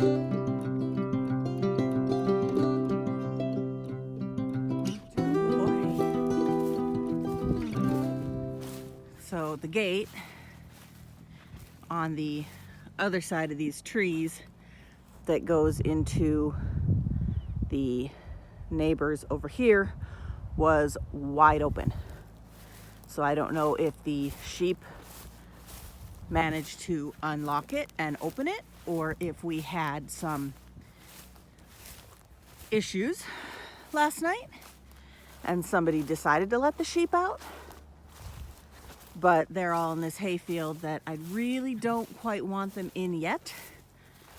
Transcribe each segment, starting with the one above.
So the gate on the other side of these trees that goes into the neighbors over here was wide open. So I don't know if the sheep managed to unlock it and open it, or if we had some issues last night and somebody decided to let the sheep out. But they're all in this hayfield that I really don't quite want them in yet.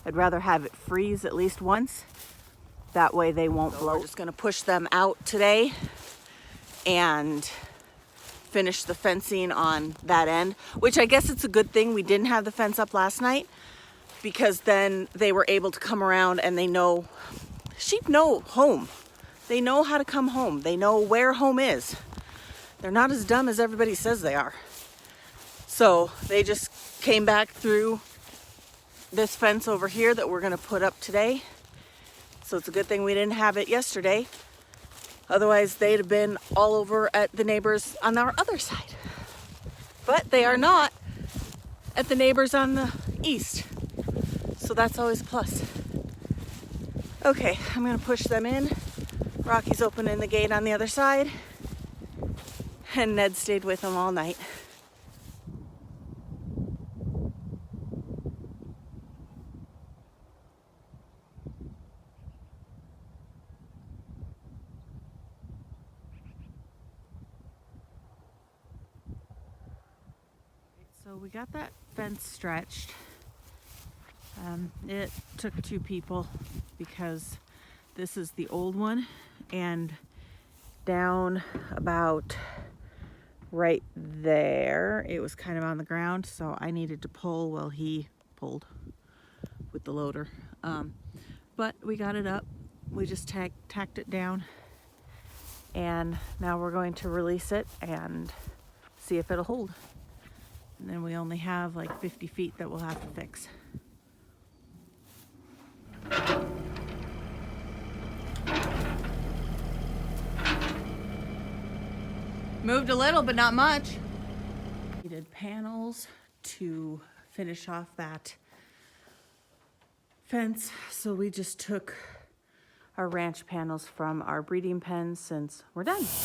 I'd rather have it freeze at least once. That way they won't bloat. We're just gonna push them out today and finish the fencing on that end, which I guess it's a good thing we didn't have the fence up last night, because then they were able to come around and they know, sheep know home. They know how to come home. They know where home is. They're not as dumb as everybody says they are. So they just came back through this fence over here that we're gonna put up today. So it's a good thing we didn't have it yesterday. Otherwise they'd have been all over at the neighbors on our other side. But they are not at the neighbors on the east. So that's always a plus. Okay, I'm gonna push them in. Rocky's opening the gate on the other side. And Ned stayed with them all night. So we got that fence stretched. It took two people because this is the old one, and down about right there it was kind of on the ground, so I needed to pull while he pulled with the loader. But we got it up. We just tacked it down, and now we're going to release it and see if it'll hold. And then we only have like 50 feet that we'll have to fix. Moved a little, but not much. Needed panels to finish off that fence, so we just took our ranch panels from our breeding pen since we're done. This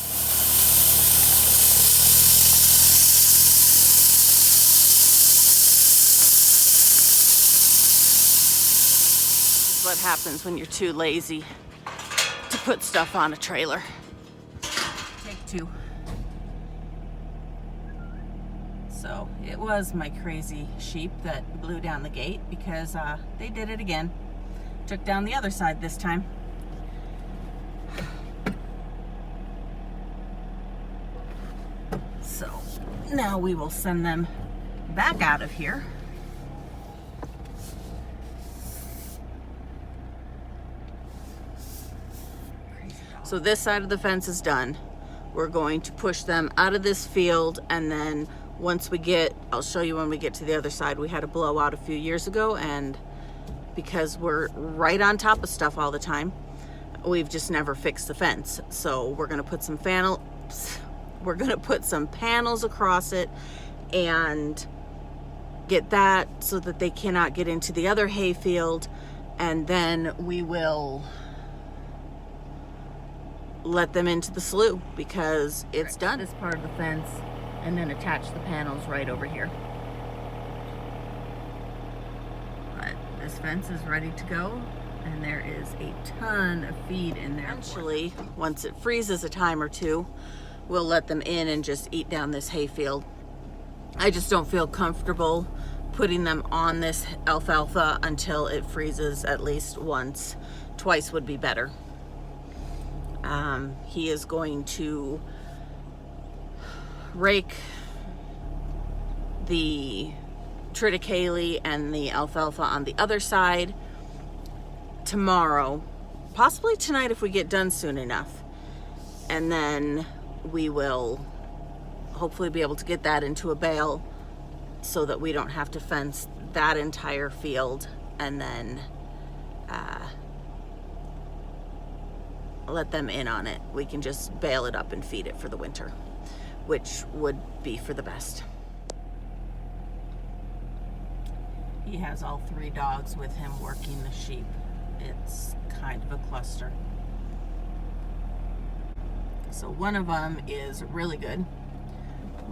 is what happens when you're too lazy to put stuff on a trailer. Take two. So it was my crazy sheep that blew down the gate, because they did it again. Took down the other side this time. So now we will send them back out of here. So this side of the fence is done. We're going to push them out of this field, and then once we get, I'll show you when we get to the other side. We had a blowout a few years ago, and because we're right on top of stuff all the time, we've just never fixed the fence. So we're gonna put some panels across it and get that so that they cannot get into the other hay field, and then we will let them into the slough because it's done. This part of the fence, and then attach the panels right over here. But this fence is ready to go, and there is a ton of feed in there. Eventually, once it freezes a time or two, we'll let them in and just eat down this hay field. I just don't feel comfortable putting them on this alfalfa until it freezes at least once. Twice would be better. He is going to rake the triticale and the alfalfa on the other side tomorrow, possibly tonight if we get done soon enough, and then we will hopefully be able to get that into a bale so that we don't have to fence that entire field and then let them in on it. We can just bail it up and feed it for the winter, which would be for the best. He has all 3 dogs with him working the sheep. It's kind of a cluster. So one of them is really good.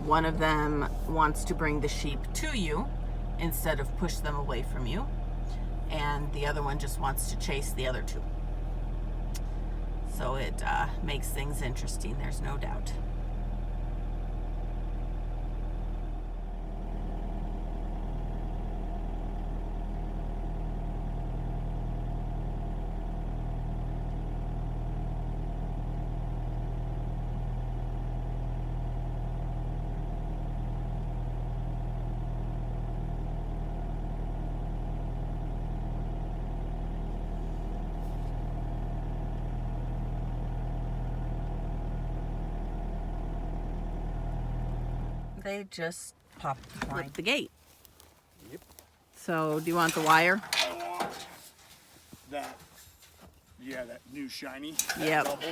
One of them wants to bring the sheep to you instead of push them away from you. And the other one just wants to chase the other 2. So it makes things interesting, there's no doubt. They just popped the gate. Yep. So do you want the wire? I want that. Yeah, that new shiny. Yep. Double.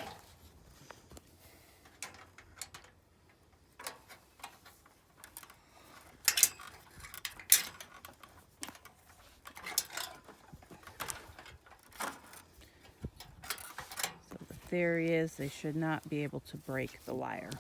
So the theory is they should not be able to break the wire.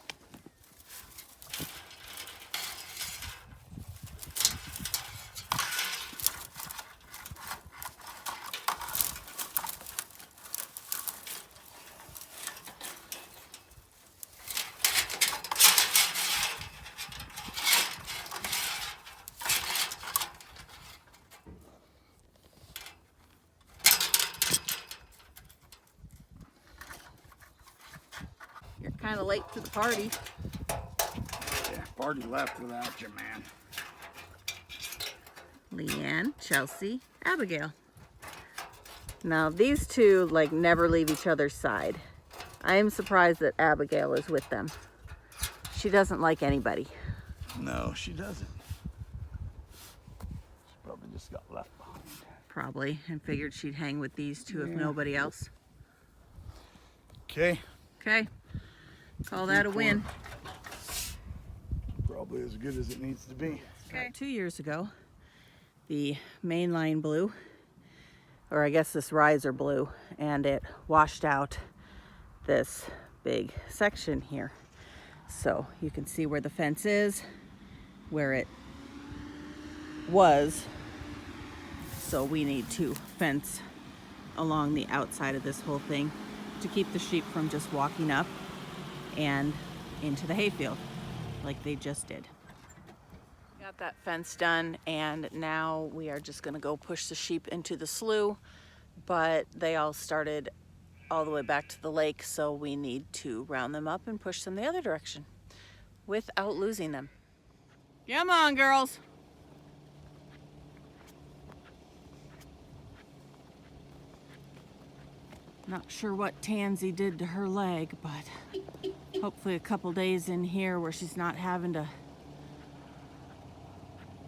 You're kind of late to the party. Yeah, party left without you, man. Leanne, Chelsea, Abigail. Now these 2 like never leave each other's side. I am surprised that Abigail is with them. She doesn't like anybody. No, she doesn't. She probably just got left behind. Probably, and figured she'd hang with these 2 if nobody else. Okay. Okay, call that a win. Probably as good as it needs to be. Okay. 2 years ago, the main line blew, or I guess this riser blew, and it washed out this big section here. So you can see where the fence is, where it was. So we need to fence along the outside of this whole thing to keep the sheep from just walking up and into the hayfield like they just did. Got that fence done, and now we are just gonna go push the sheep into the slough, but they all started all the way back to the lake, so we need to round them up and push them the other direction without losing them. Come on, girls. Not sure what Tansy did to her leg, but hopefully a couple days in here where she's not having to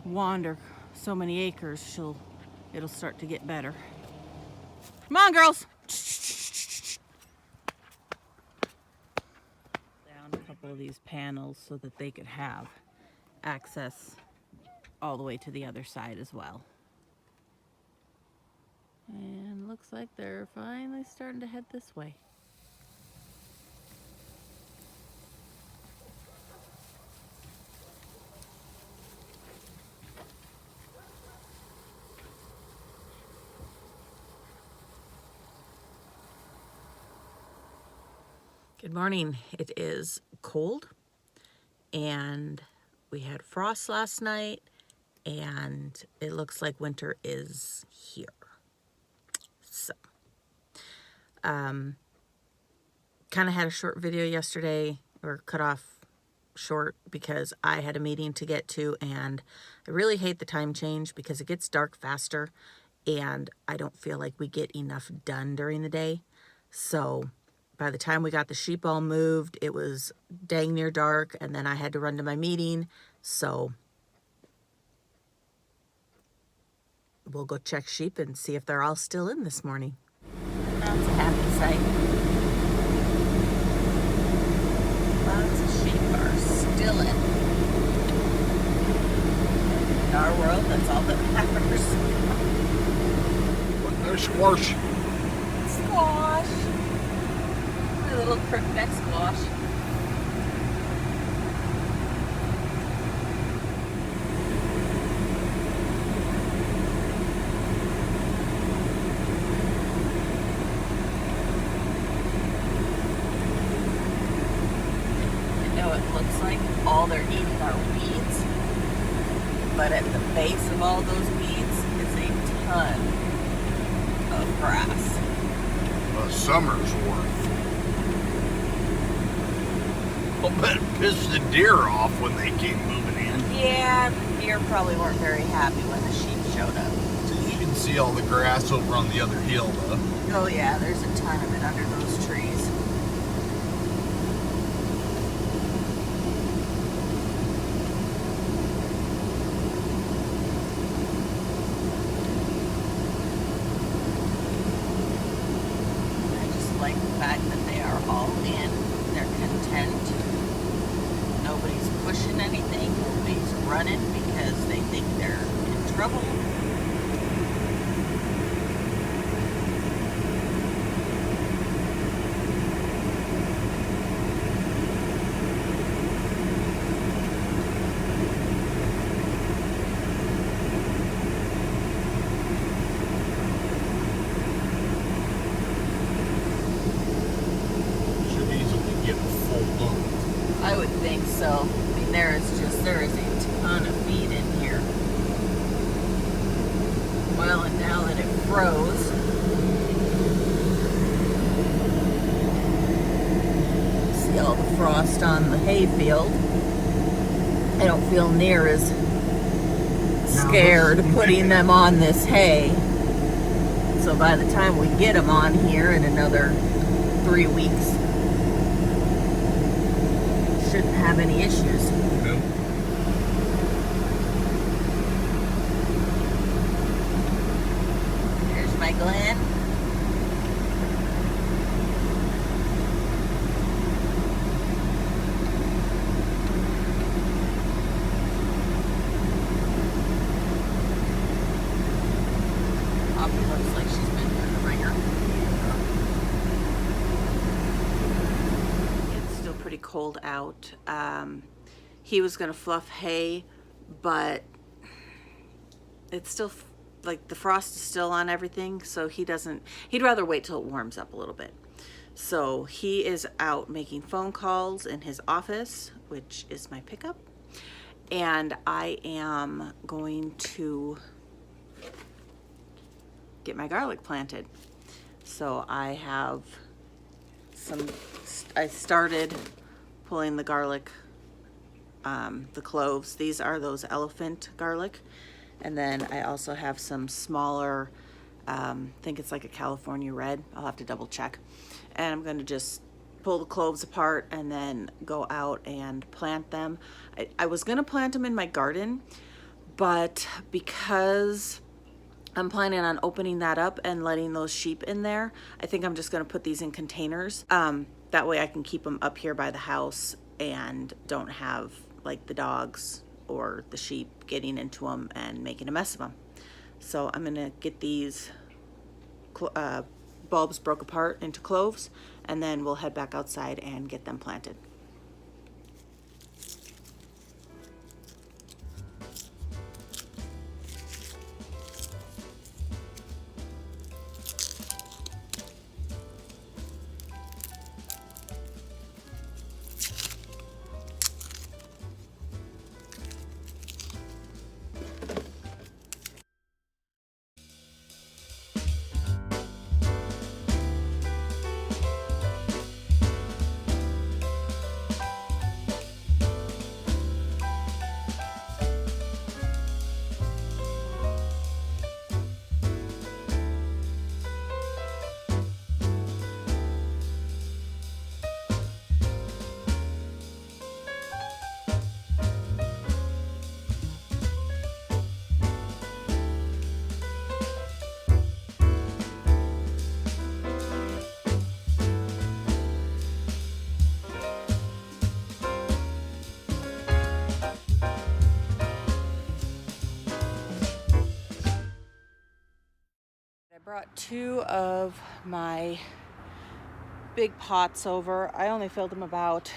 wander so many acres, it'll start to get better. Come on, girls. Down a couple of these panels so that they could have access all the way to the other side as well. And looks like they're finally starting to head this way. Good morning. It is cold, and we had frost last night, and it looks like winter is here. So, kind of had a short video yesterday, or cut off short because I had a meeting to get to, and I really hate the time change because it gets dark faster, and I don't feel like we get enough done during the day. So by the time we got the sheep all moved, it was dang near dark, and then I had to run to my meeting. So we'll go check sheep and see if they're all still in this morning. That's a happy sight. Lots of sheep are still in. In our world, that's all that matters. But no squash. Squash. My little crookneck squash. It looks like all they're eating are weeds, but at the base of all those weeds is a ton of grass. A summer's worth. I'll bet it pissed the deer off when they came moving in. Yeah, the deer probably weren't very happy when the sheep showed up. So you can see all the grass over on the other hill, though. Oh yeah, there's a ton of it under those trees. Like the fact that they are all in, they're content. Nobody's pushing anything, nobody's running because they think they're in trouble. I would think so. I mean, there is a ton of feed in here. Well, and now that it froze, see all the frost on the hay field. I don't feel near as scared putting them on this hay. So by the time we get them on here in another 3 weeks, shouldn't have any issues. Nope. Here's my Glen. Poppy looks like she's been through the ringer. It's still pretty cold out. He was gonna fluff hay, but it's still like the frost is still on everything, so he'd rather wait till it warms up a little bit. So he is out making phone calls in his office, which is my pickup, and I am going to get my garlic planted. So I started pulling the garlic, the cloves. These are those elephant garlic. And then I also have some smaller, I think it's like a California red. I'll have to double check. And I'm going to just pull the cloves apart and then go out and plant them. I was going to plant them in my garden, but because I'm planning on opening that up and letting those sheep in there, I think I'm just going to put these in containers. That way I can keep them up here by the house and don't have like the dogs or the sheep getting into them and making a mess of them. So I'm gonna get these bulbs broke apart into cloves, and then we'll head back outside and get them planted. Brought 2 of my big pots over. I only filled them about,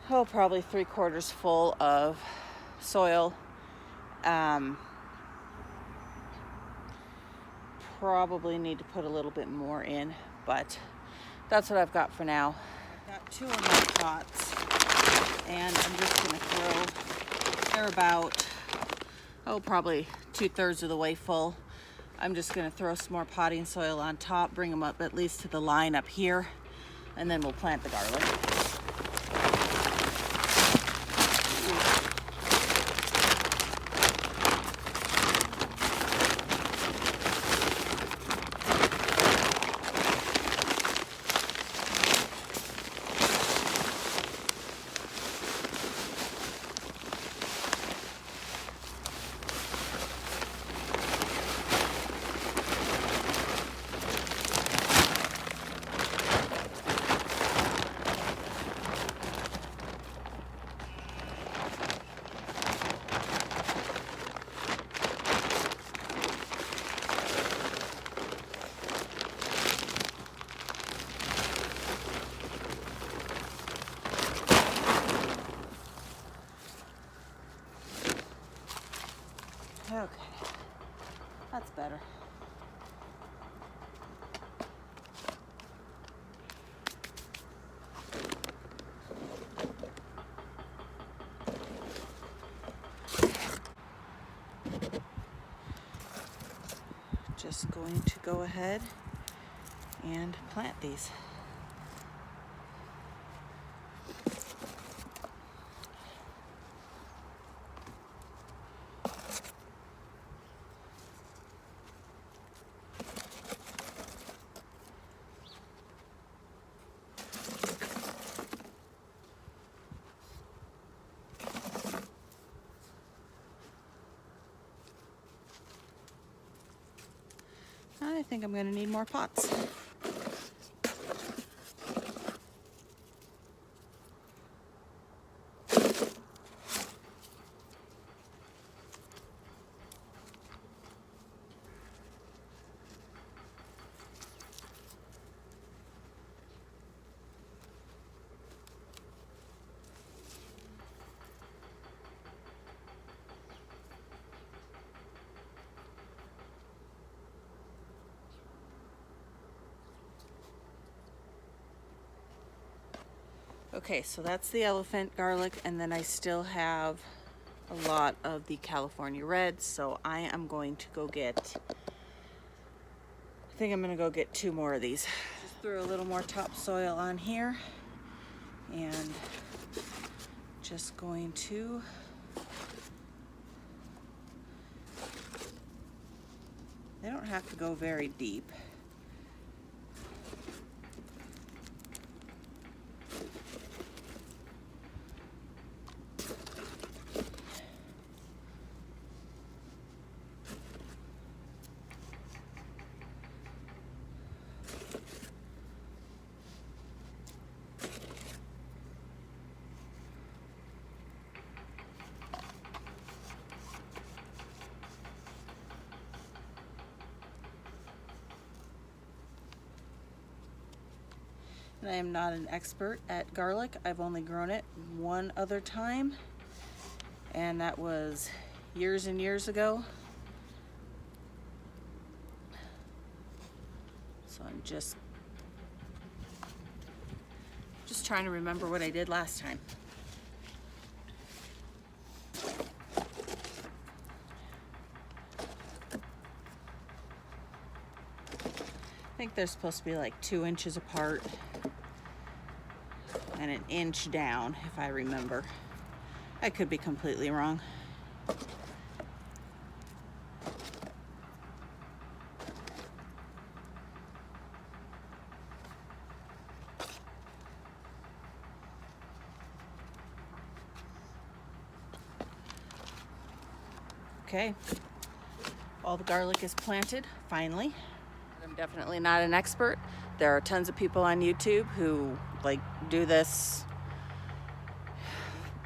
probably 3/4 full of soil. Probably need to put a little bit more in, but that's what I've got for now. I've got 2 of my pots, and I'm just gonna throw, they're about, probably 2/3 of the way full. I'm just gonna throw some more potting soil on top, bring them up at least to the line up here, and then we'll plant the garlic. Okay, that's better. Just going to go ahead and plant these. I think I'm going to need more pots. Okay, so that's the elephant garlic, and then I still have a lot of the California reds, so I am going to go get, I think I'm going to go get 2 more of these. Just threw a little more topsoil on here, and just going to they don't have to go very deep. I am not an expert at garlic. I've only grown it one other time, and that was years and years ago. So I'm just trying to remember what I did last time. I think they're supposed to be like 2 inches apart and 1 inch down, if I remember. I could be completely wrong. Okay, all the garlic is planted, finally. I'm definitely not an expert. There are tons of people on YouTube who do this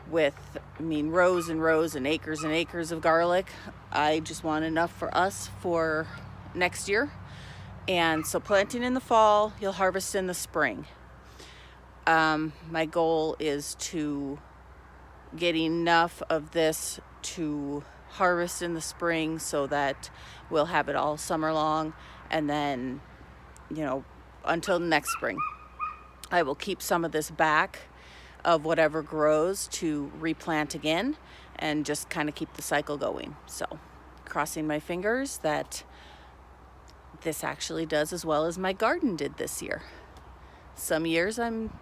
with, rows and rows and acres of garlic. I just want enough for us for next year. And so planting in the fall, you'll harvest in the spring. My goal is to get enough of this to harvest in the spring so that we'll have it all summer long, and then, you know, until next spring. I will keep some of this back of whatever grows to replant again and just kind of keep the cycle going. So crossing my fingers that this actually does as well as my garden did this year. Some years I'm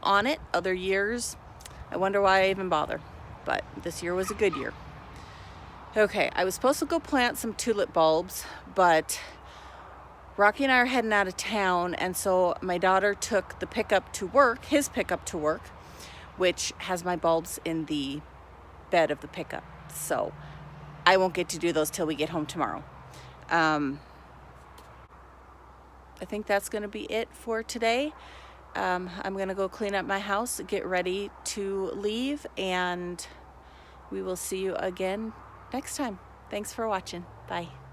on it, other years I wonder why I even bother, but this year was a good year. Okay, I was supposed to go plant some tulip bulbs, but Rocky and I are heading out of town, and so my daughter took the pickup to work, his pickup to work, which has my bulbs in the bed of the pickup. So I won't get to do those till we get home tomorrow. I think that's going to be it for today. I'm going to go clean up my house, get ready to leave, and we will see you again next time. Thanks for watching. Bye.